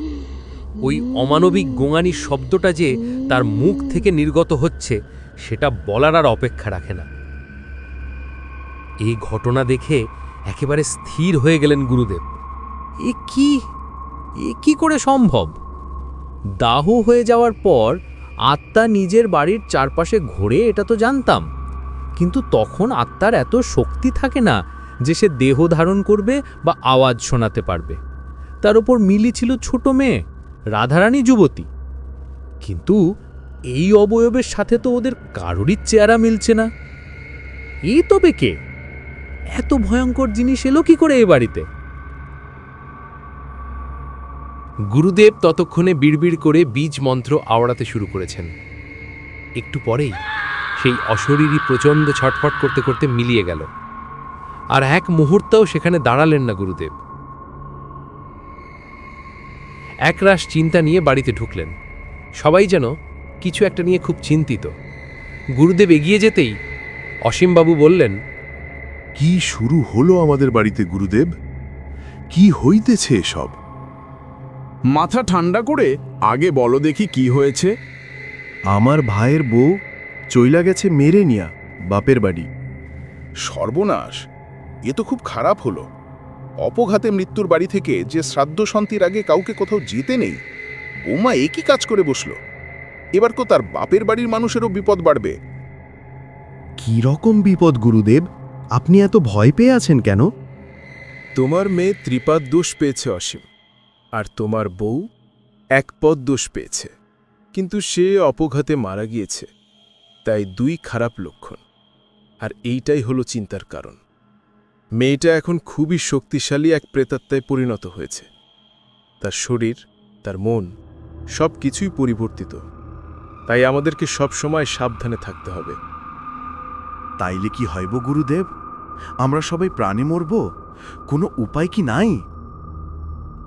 ওই অমানবিক গোঙানির শব্দটা যে তার মুখ থেকে নির্গত হচ্ছে, সেটা বলার আর অপেক্ষা রাখে না। এই ঘটনা দেখে একেবারে স্থির হয়ে গেলেন গুরুদেব। এ কি করে সম্ভব? দাহ হয়ে যাওয়ার পর আত্মা নিজের বাড়ির চারপাশে ঘোরে, এটা তো জানতাম। কিন্তু তখন আত্মার এত শক্তি থাকে না যে সে দেহ ধারণ করবে বা আওয়াজ শোনাতে পারবে। তার উপর মিলি ছিল ছোট মেয়ে, রাধারানী যুবতী। কিন্তু এই অবয়বের সাথে তো ওদের কারোরই চেহারা মিলছে না। এই তবে কে? এত ভয়ঙ্কর জিনিস এলো কি করে এ বাড়িতে? গুরুদেব ততক্ষণে বিড়বিড় করে বীজ মন্ত্র আওড়াতে শুরু করেছেন। একটু পরেই সেই অশরীরী প্রচণ্ড ছটফট করতে করতে মিলিয়ে গেল। আর এক মুহূর্তেও সেখানে দাঁড়ালেন না গুরুদেব। একরাশ চিন্তা নিয়ে বাড়িতে ঢুকলেন। সবাই যেন কিছু একটা নিয়ে খুব চিন্তিত। গুরুদেব এগিয়ে যেতেই অসীমবাবু বললেন, কি শুরু হলো আমাদের বাড়িতে গুরুদেব? কি হইতেছে এসব? মাথা ঠান্ডা করে আগে বলো দেখি কি হয়েছে। আমার ভাইয়ের বউ চইলা গেছে মেরে নিয়া বাপের বাড়ি। সর্বনাশ! এ তো খুব খারাপ হলো। অপঘাতে মৃত্যুর বাড়ি থেকে যে শ্রাদ্ধ শান্তির আগে কাউকে কোথাও যেতে নেই, বৌমা একই কাজ করে বসল। এবার তো তার বাপের বাড়ির মানুষেরও বিপদ বাড়বে। কি রকম বিপদ গুরুদেব? আপনি এত ভয় পেয়ে আছেন কেন? তোমার মেয়ে ত্রিপাদ দোষ পেয়েছে অসীম, আর তোমার বউ এক পদ দোষ পেয়েছে, কিন্তু সে অপঘাতে মারা গিয়েছে। তাই দুই খারাপ লক্ষণ, আর এইটাই হলো চিন্তার কারণ। মেয়েটা এখন খুবই শক্তিশালী এক প্রেতাত্মায় পরিণত হয়েছে। তার শরীর, তার মন সব কিছুই পরিবর্তিত। তাই আমাদেরকে সবসময় সাবধানে থাকতে হবে। তাইলে কি হইব গুরুদেব? আমরা সবাই প্রাণে মরব? কোনো উপায় কি নাই?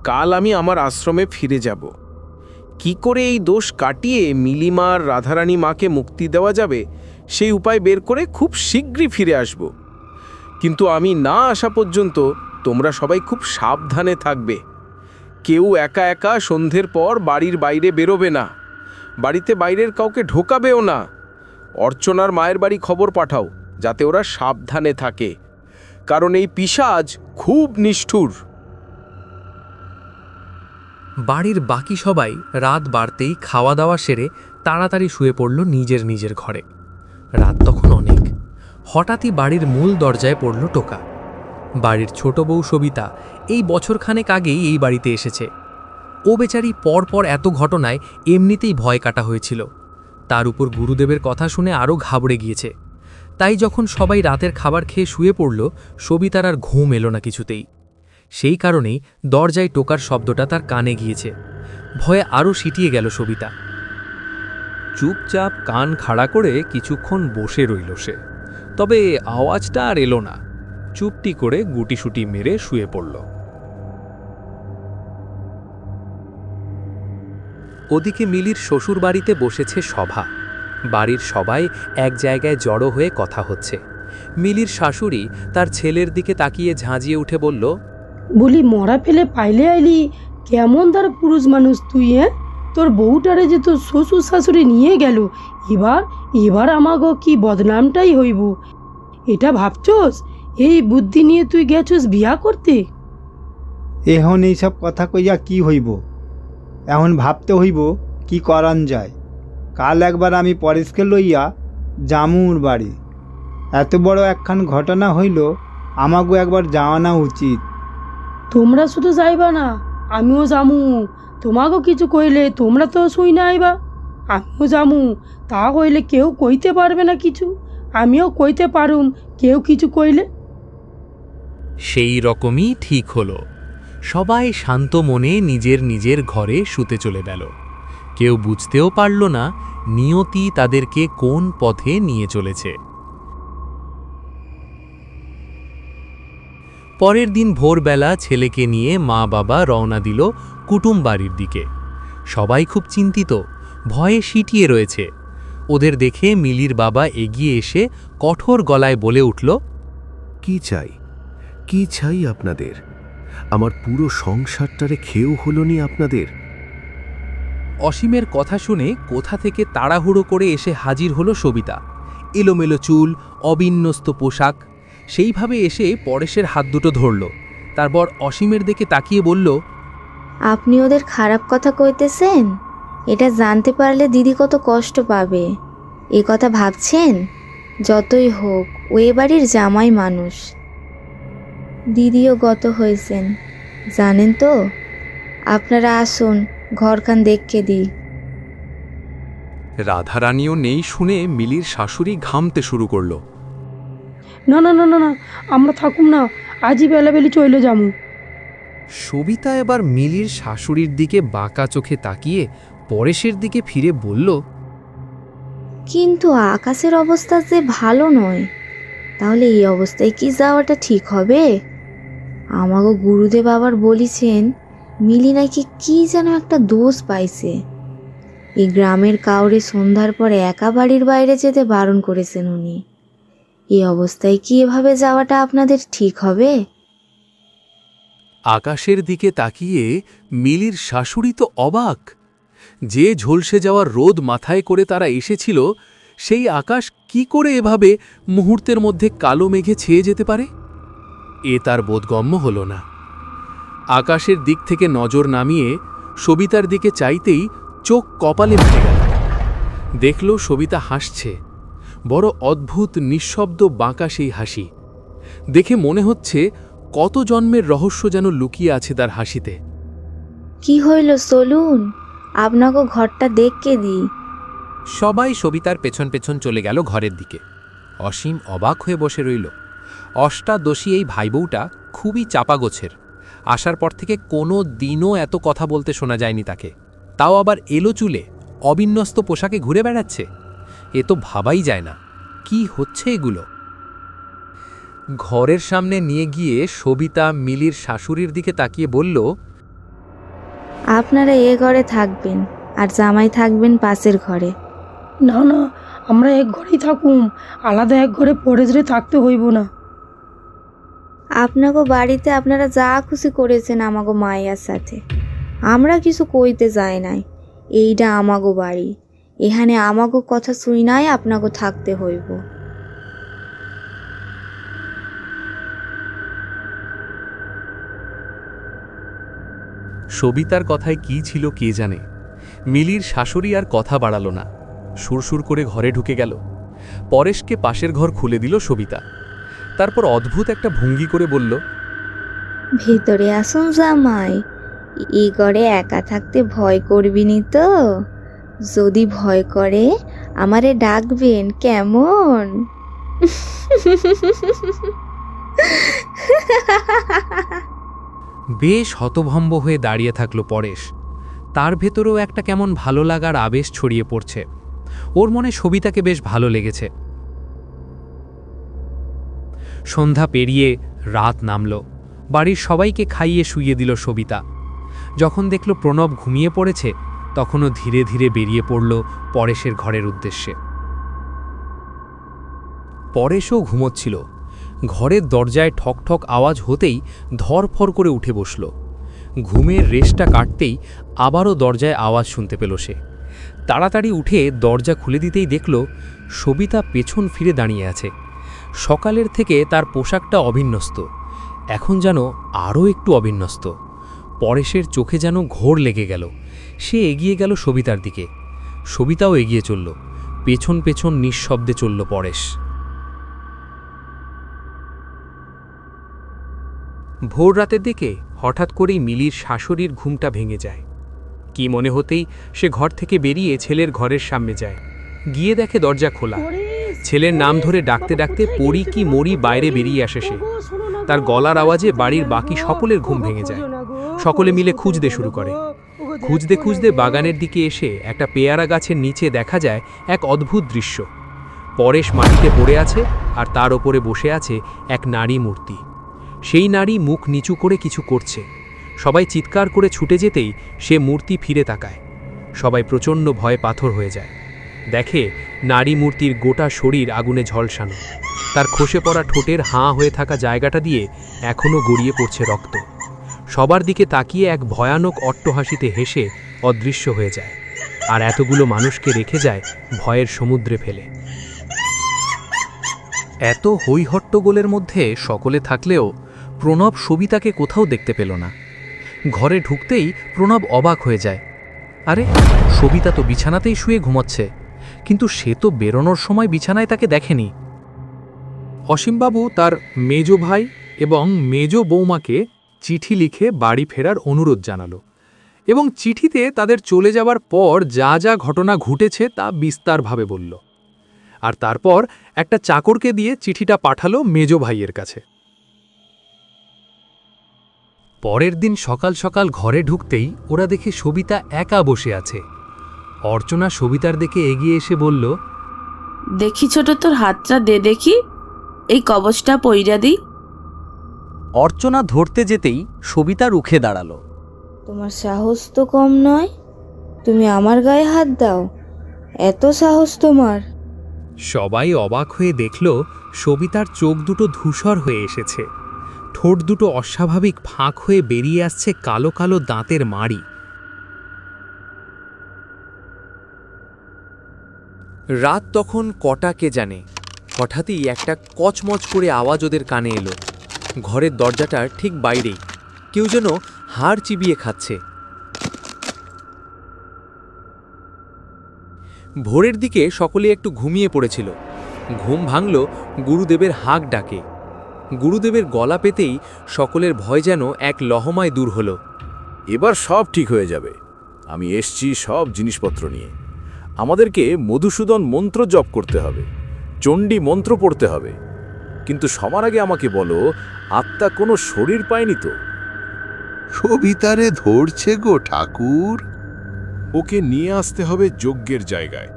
কাল আমি আমার আশ্রমে ফিরে যাব। কি করে এই দোষ কাটিয়ে মিলিমার রাধারানী মাকে মুক্তি দেওয়া যাবে সেই উপায় বের করে খুব শীঘ্রই ফিরে আসব। কিন্তু আমি না আসা পর্যন্ত তোমরা সবাই খুব সাবধানে থাকবে। কেউ একা একা সন্ধ্যের পর বাড়ির বাইরে বেরোবে না, বাড়িতে বাইরের কাউকে ঢোকাবেও না। অর্চনার মায়ের বাড়ি খবর পাঠাও যাতে ওরা সাবধানে থাকে, কারণ এই পিশাচ খুব নিষ্ঠুর। বাড়ির বাকি সবাই রাত বাড়তেই খাওয়া দাওয়া সেরে তাড়াতাড়ি শুয়ে পড়ল নিজের নিজের ঘরে। রাত তখন অনেক। হঠাৎই বাড়ির মূল দরজায় পড়ল টোকা। বাড়ির ছোট বউ সবিতা এই বছরখানেক আগেই এই বাড়িতে এসেছে। ও বেচারি পরপর এত ঘটনায় এমনিতেই ভয় কাটা হয়েছিল। তার উপর গুরুদেবের কথা শুনে আরও ঘাবড়ে গিয়েছে। তাই যখন সবাই রাতের খাবার খেয়ে শুয়ে পড়ল, সবিতার আর ঘুম এলো না কিছুতেই। সেই কারণেই দরজায় টোকার শব্দটা তার কানে গিয়েছে। ভয়ে আরও সিটিয়ে গেল সবিতা। চুপচাপ কান খাড়া করে কিছুক্ষণ বসে রইল সে। তবে আওয়াজটা আর এলো না। চুপটি করে গুটিসুটি মেরে শুয়ে পড়ল। ওদিকে মিলির শ্বশুর বাড়িতে বসেছে সভা। বাড়ির সবাই এক জায়গায় জড়ো হয়ে কথা হচ্ছে। মিলির শাশুড়ি তার ছেলের দিকে তাকিয়ে ঝাঁঝিয়ে উঠে বলল, বলি মরা ফেলে পাইলে আইলি, কেমন তার পুরুষ মানুষ তুই? তোর বউটারে যে তোর শ্বশুর শাশুড়ি নিয়ে গেল, এবার আমাগো কি বদনামটাই হইব। এটা ভাবছস এই বুদ্ধি নিয়ে তুই গেছস বিয়া করতে? এখন এইসব কথা কইয়া কি হইব? এখন ভাবতে হইব কি করান যায়। কাল একবার আমি পরেশকে লইয়া জামুর বাড়ি। এত বড় একখান ঘটনা হইল, আমাগো একবার যাওয়ানা উচিত। তোমরা শুধু যাইবা না, আমিও যামু। তোমাকেও কিছু কইলে তোমরা তো শুই না আইবা। আমিও যামু, তা হইলে কেউ কইতে পারবে না কিছু, আমিও কইতে পারুম কেউ কিছু কইলে। সেই রকমই ঠিক হলো। সবাই শান্ত মনে নিজের নিজের ঘরে শুতে চলে গেল। কেউ বুঝতেও পারল না নিয়তি তাদেরকে কোন পথে নিয়ে চলেছে। পরের দিন ভোরবেলা ছেলেকে নিয়ে মা বাবা রওনা দিল কুটুম বাড়ির দিকে। সবাই খুব চিন্তিত, ভয়ে সিটিয়ে রয়েছে। ওদের দেখে মিলির বাবা এগিয়ে এসে কঠোর গলায় বলে উঠল, কি চাই, কি চাই আপনাদের? আমার পুরো সংসারটারে খেয়েও হলো নি আপনাদের। অসীমের কথা শুনে কোথা থেকে তাড়াহুড়ো করে এসে হাজির হলো সবিতা। এলোমেলো চুল, অবিন্যস্ত পোশাক। সেইভাবে এসে পরেশের হাত দুটো ধরল। তারপর অসীমের দিকে তাকিয়ে বলল, আপনি ওদের খারাপ কথা কইতেছেন? এটা জানতে পারলে দিদি কত কষ্ট পাবে, এ কথা ভাবছেন? যতই হোক ও এ বাড়ির জামাই মানুষ। দিদিও গত হয়েছেন জানেন তো। আপনারা আসুন, ঘরখান দেখকে দিই। রাধারানীও নেই শুনে মিলির শাশুড়ি ঘামতে শুরু করল। না না না না না, আমরা থাকুম না, আজই বেলাবেলি চলে যামু। সবিতা এবার মিলির শাশুড়ির দিকে বাঁকা চোখে তাকিয়ে পরেশের দিকে ফিরে বলল, কিন্তু আকাশের অবস্থা যে ভালো নয়, তাহলে এই অবস্থায় কি যাওয়াটা ঠিক হবে? আমাগো গুরুদেব আবার বলিছেন মিলি নাকি কি যেন একটা দোষ পাইছে। এই গ্রামের কাউরে সন্ধ্যার পরে একা বাড়ির বাইরে যেতে বারণ করেছেন উনি। এই অবস্থায় কি এভাবে যাওয়াটা আপনাদের ঠিক হবে? আকাশের দিকে তাকিয়ে মিলির শাশুড়ি তো অবাক। যে ঝলসে যাওয়ার রোদ মাথায় করে তারা এসেছিল, সেই আকাশ কি করে এভাবে মুহূর্তের মধ্যে কালো মেঘে ছেয়ে যেতে পারে? এ তার বোধগম্য হল না। আকাশের দিক থেকে নজর নামিয়ে সবিতার দিকে চাইতেই চোখ কপালে উঠে গেল। দেখল সবিতা হাসছে, বড় অদ্ভুত নিঃশব্দ বাঁকা সেই হাসি। দেখে মনে হচ্ছে কত জন্মের রহস্য যেন লুকিয়ে আছে তার হাসিতে। কি হইল চলুন, আপনাকে ঘরটা দেখকে দিই। সবাই সবিতার পেছন পেছন চলে গেল ঘরের দিকে। অসীম অবাক হয়ে বসে রইল। অষ্টাদশী এই ভাইবউটা খুবই চাপাগোছের। আসার পর থেকে কোনো দিনও এত কথা বলতে শোনা যায়নি তাকে, তাও আবার এলো চুলে অবিন্যস্ত পোশাকে ঘুরে বেড়াচ্ছে। এ তো ভাবাই যায় না, কি হচ্ছে এগুলো। ঘরের সামনে নিয়ে গিয়ে সবিতা মিলির শাশুড়ির দিকে তাকিয়ে বলল, আপনারা এ ঘরে থাকবেন আর জামাই থাকবেন পাশের ঘরে। না না, আমরা এক ঘরেই থাকুম, আলাদা এক ঘরে পড়ে থাকতে হইব না। আপনাকে বাড়িতে আপনারা যা খুশি করেছেন আমাগো মাইয়ার সাথে, আমরা কিছু কইতে যাই নাই। এইটা আমাগো বাড়ি, এখানে আমাগো কথা শুই নাই আপনাকে থাকতে হইব। সবিতার কথায় কি ছিল কে জানে। মিলির শাশুড়ি আর কথা বাড়ালো না, সুরসুর করে ঘরে ঢুকে গেল। পরেশকে পাশের ঘর খুলে দিল সবিতা। তারপর অদ্ভুত একটা ভঙ্গি করে বলল, ভিতরে আসুন জামাই, এই ঘরে একা থাকতে ভয় করবিনি তো? যদি ভয় করে আমারে ডাকবেন কেমন? বেশ হতভম্ব হয়ে দাঁড়িয়ে থাকল পরেশ। তার ভেতরেও একটা কেমন ভালো লাগার আবেশ ছড়িয়ে পড়ছে। ওর মনে সবিতাকে বেশ ভালো লেগেছে। সন্ধ্যা পেরিয়ে রাত নামল। বাড়ির সবাইকে খাইয়ে শুইয়ে দিল সবিতা। যখন দেখল প্রণব ঘুমিয়ে পড়েছে, তখনও ধীরে ধীরে বেরিয়ে পড়ল পরেশের ঘরের উদ্দেশ্যে। পরেশও ঘুমোচ্ছিল। ঘরের দরজায় ঠক ঠক আওয়াজ হতেই ধরফর করে উঠে বসল। ঘুমের রেশটা কাটতেই আবারও দরজায় আওয়াজ শুনতে পেল সে। তাড়াতাড়ি উঠে দরজা খুলে দিতেই দেখল সবিতা পেছন ফিরে দাঁড়িয়ে আছে। সকালের থেকে তার পোশাকটা অবিন্যস্ত, এখন যেন আরও একটু অবিন্যস্ত। পরেশের চোখে যেন ঘোর লেগে গেল। সে এগিয়ে গেল সবিতার দিকে। সবিতাও এগিয়ে চলল। পেছন পেছন নিঃশব্দে চলল পরেশ। ভোর রাতের দিকে হঠাৎ করেই মিলির শাশুড়ির ঘুমটা ভেঙে যায়। কি মনে হতেই সে ঘর থেকে বেরিয়ে ছেলের ঘরের সামনে যায়। গিয়ে দেখে দরজা খোলা। ছেলের নাম ধরে ডাকতে ডাকতে পড়ি কি মরি বাইরে বেরিয়ে আসে সে। তার গলার আওয়াজে বাড়ির বাকি সকলের ঘুম ভেঙে যায়। সকলে মিলে খুঁজতে শুরু করে। খুঁজতে খুঁজতে বাগানের দিকে এসে একটা পেয়ারা গাছের নিচে দেখা যায় এক অদ্ভুত দৃশ্য। পরেশ মাটিতে পড়ে আছে আর তার ওপরে বসে আছে এক নারী মূর্তি। সেই নারী মুখ নিচু করে কিছু করছে। সবাই চিৎকার করে ছুটে যেতেই সে মূর্তি ফিরে তাকায়। সবাই প্রচণ্ড ভয়ে পাথর হয়ে যায়। দেখে নারী মূর্তির গোটা শরীর আগুনে ঝলসানো। তার খসে পড়া ঠোঁটের হাঁ হয়ে থাকা জায়গাটা দিয়ে এখনও গড়িয়ে পড়ছে রক্ত। সবার দিকে তাকিয়ে এক ভয়ানক অট্টহাসিতে হেসে অদৃশ্য হয়ে যায়, আর এতগুলো মানুষকে রেখে যায় ভয়ের সমুদ্রে ফেলে। এত হইহট্টগোলের মধ্যে সকলে থাকলেও প্রণব সবিতাকে কোথাও দেখতে পেল না। ঘরে ঢুকতেই প্রণব অবাক হয়ে যায়। আরে, সবিতা তো বিছানাতেই শুয়ে ঘুমাচ্ছে, কিন্তু সে তো বেরোনোর সময় বিছানায় তাকে দেখেনি। অসীমবাবু তার মেজ ভাই এবং মেজ বৌমাকে চিঠি লিখে বাড়ি ফেরার অনুরোধ জানালো এবং চিঠিতে তাদের চলে যাবার পর যা যা ঘটনা ঘটেছে তা বিস্তারভাবে বলল। আর তারপর একটা চাকরকে দিয়ে চিঠিটা পাঠালো মেজ ভাইয়ের কাছে। পরের দিন সকাল সকাল ঘরে ঢুকতেই ওরা দেখে সবিতা একা বসে আছে। অর্চনা সবিতার দিকে এগিয়ে এসে বলল, দেখি ছোট, তোর হাতটা দে দেখি, এই কবচটা পইরা দিই। অর্চনা ধরতে যেতেই সবিতা রুখে দাঁড়ালো। তোমার সাহস তো কম নয়, তুমি আমার গায়ে হাত দাও, এত সাহস তোমার? সবাই অবাক হয়ে দেখল সবিতার চোখ দুটো ধূসর হয়ে এসেছে। ঠোঁট দুটো অস্বাভাবিক ফাঁক হয়ে বেরিয়ে আসছে কালো কালো দাঁতের মাড়ি। রাত তখন কটা কে জানে। হঠাৎই একটা কচমচ করে আওয়াজ ওদের কানে এলো। ঘরের দরজাটার ঠিক বাইরেই কেউ যেন হাড় চিবিয়ে খাচ্ছে। ভোরের দিকে সকলে একটু ঘুমিয়ে পড়েছিল। ঘুম ভাঙল গুরুদেবের হাঁক ডাকে। গুরুদেবের গলা পেতেই সকলের ভয় যেন এক লহমায় দূর হলো। এবার সব ঠিক হয়ে যাবে। আমি এসছি সব জিনিসপত্র নিয়ে। আমাদেরকে মধুসূদন মন্ত্র জপ করতে হবে, চণ্ডী মন্ত্র পড়তে হবে। কিন্তু সবার আগে আমাকে বলো, আত্মা কোনো শরীর পায়নি তো? সবিতারে ধরছে গো ঠাকুর। ওকে নিয়ে আসতে হবে যজ্ঞের জায়গায়।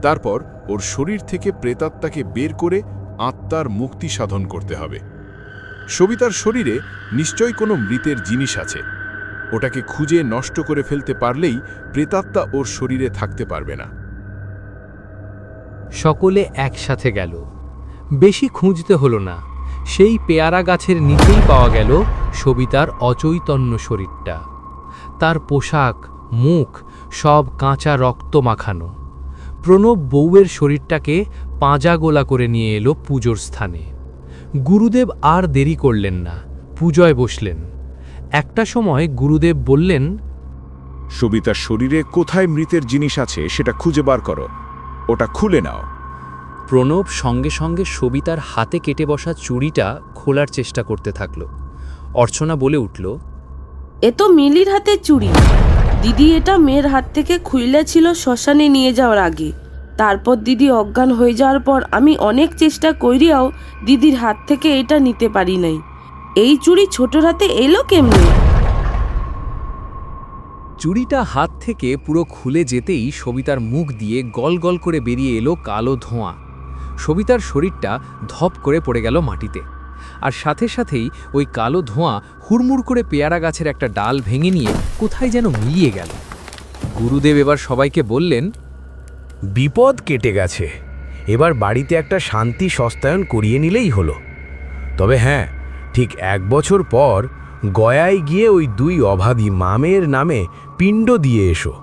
তারপর ওর শরীর থেকে প্রেতাত্মাকে বের করে আত্মার মুক্তি সাধন করতে হবে। সবিতার শরীরে নিশ্চয়ই কোনো মৃতের জিনিস আছে। ওটাকে খুঁজে নষ্ট করে ফেলতে পারলেই প্রেতাত্মা ওর শরীরে থাকতে পারবে না। সকলে একসাথে গেল। বেশি খুঁজতে হলো না, সেই পেয়ারা গাছের নিচেই পাওয়া গেল সবিতার অচৈতন্য শরীরটা। তার পোশাক, মুখ সব কাঁচা রক্ত মাখানো। প্রণব বউয়ের শরীরটাকে পাঁজা গোলা করে নিয়ে এলো পুজোর স্থানে। গুরুদেব আর দেরি করলেন না, পূজয় বসলেন। একটা সময় গুরুদেব বললেন, সবিতার শরীরে কোথায় মৃতের জিনিস আছে সেটা খুঁজে বার করো, ওটা খুলে নাও। প্রণব সঙ্গে সঙ্গে সবিতার হাতে কেটে বসা চুড়িটা খোলার চেষ্টা করতে থাকল। অর্চনা বলে উঠল, এ তো মিলির হাতে চুড়ি। দিদি এটা মেয়ের হাত থেকে খুইলেছিল শ্মশানে নিয়ে যাওয়ার আগে। তারপর দিদি অজ্ঞান হয়ে যাওয়ার পর আমি অনেক চেষ্টা করিয়াও দিদির হাত থেকে এটা নিতে পারি নাই। এই চুড়ি ছোটর হাতে এলো কেমনে? চুড়িটা হাত থেকে পুরো খুলে যেতেই সবিতার মুখ দিয়ে গল গল করে বেরিয়ে এলো কালো ধোঁয়া। সবিতার শরীরটা ধপ করে পড়ে গেল মাটিতে, আর সাথে সাথেই ওই কালো ধোঁয়া হুড়মুড় করে পেয়ারা গাছের একটা ডাল ভেঙে নিয়ে কোথায় যেন মিলিয়ে গেল। গুরুদেব এবার সবাইকে বললেন, বিপদ কেটে গেছে, এবার বাড়িতে একটা শান্তি সস্তায়ন করিয়ে নিলেই হলো। তবে হ্যাঁ, ঠিক 1 বছর পর গয়ায় গিয়ে ওই 2 অভাবী মামের নামে পিণ্ড দিয়ে এসো,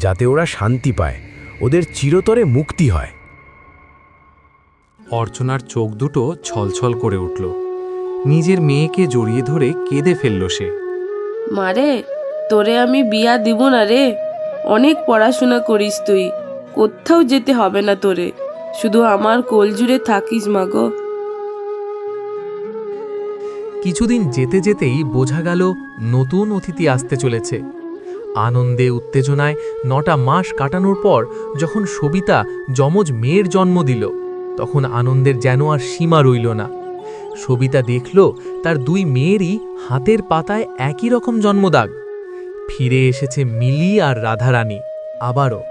যাতে ওরা শান্তি পায়, ওদের চিরতরে মুক্তি হয়। অর্চনার চোখ দুটো ছলছল করে উঠল। নিজের মেয়েকে জড়িয়ে ধরে কেঁদে ফেলল সে। মারে, তোরে আমি বিয়া দিব না রে। অনেক পড়াশোনা করিস তুই, কোথাও যেতে হবে না তোরে, শুধু আমার কোল জুড়ে থাকিস মাগো। কিছুদিন যেতে যেতেই বোঝা গেল নতুন অতিথি আসতে চলেছে। আনন্দে উত্তেজনায় 9টা মাস কাটানোর পর যখন সবিতা যমজ মেয়ের জন্ম দিল, তখন আনন্দের যেন আর সীমা রইল না। সবিতা দেখল তার 2 মেয়েরই হাতের পাতায় একই রকম জন্মদাগ। ফিরে এসেছে মিলি আর রাধারানী আবারও।